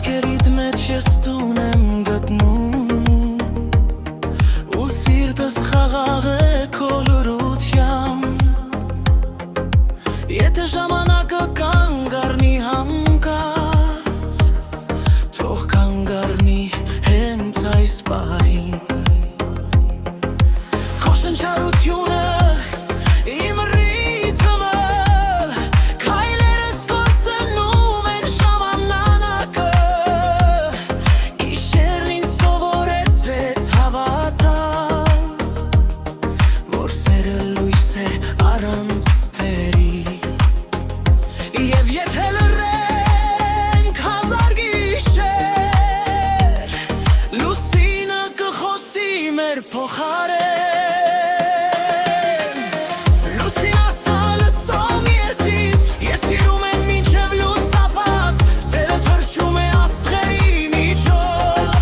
Աչքերիդ մեջ ես տուն եմ գտնում ու սիրտս խաղաղ է քո լրությամբ Եթե ժամանակը կանգ առնի հանկարծ թող կանգ առնի հենց այս պահին Քո շնչառությունը իմ ռիթմը Քայլերս կորցնում են ժամանակը Գիշերն ինձ սովորեցրեց հավատալ Որ սերը լույս է առանց ստերի Եվ եթե լռենք հազար գիշեր Լուսինը կխոսի մեր փոխարեն Լուսին ասա լսում ես ինձ Ես սիրում եմ մինչև լուսապաս Սերը թռչում է աստղերի միջով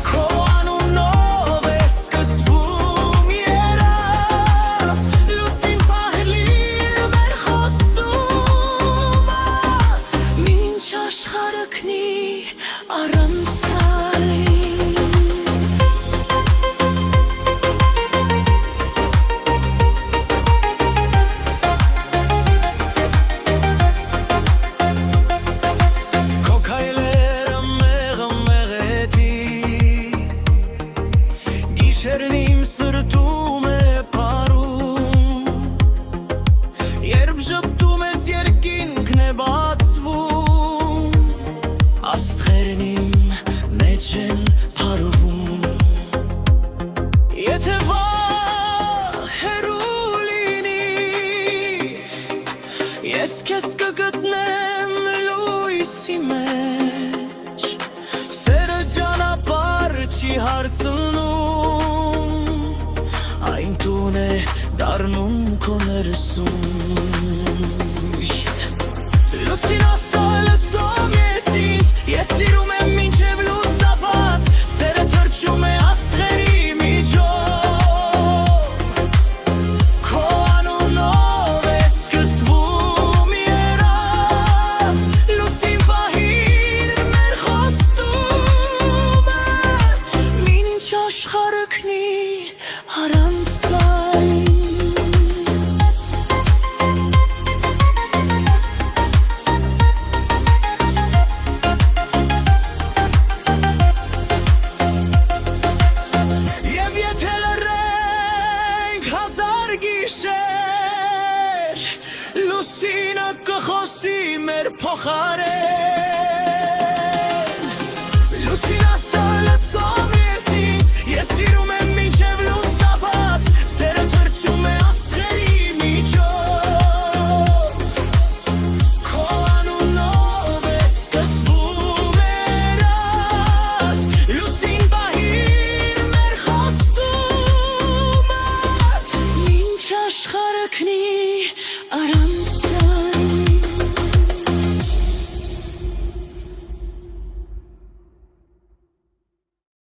Քո անունով է սկսվում երաս Լուսին պահելիր մեր խոստումը Մինչ աշխարհը քնի առանց այն Քո քայլերը մեղմեղեցի Գիշերն իմ սրտում է պարում Երբ ժպտում ես երկինքն է բացվում Աստղերն իմ մեջ են փարվում Եթե վաղ հեռու լինի Ես քեզ կգտնեմ լույսի մեջ Սերը ճանապարհ չի հարցնում Այն տուն է դառնում քո ներսում Լուսին ասա լսում ես ինձ Ես սիրում եմ մինչև լուսապած Սերը թռչում է աստղերի միջով Քո անունով է սկսվում երաս Լուսին պահիր մեր խոստումը Մինչ աշխարհը քնի առանց այն Եվ եթե լռենք հազար գիշեր Լուսինը կխոսի մեր փոխարեն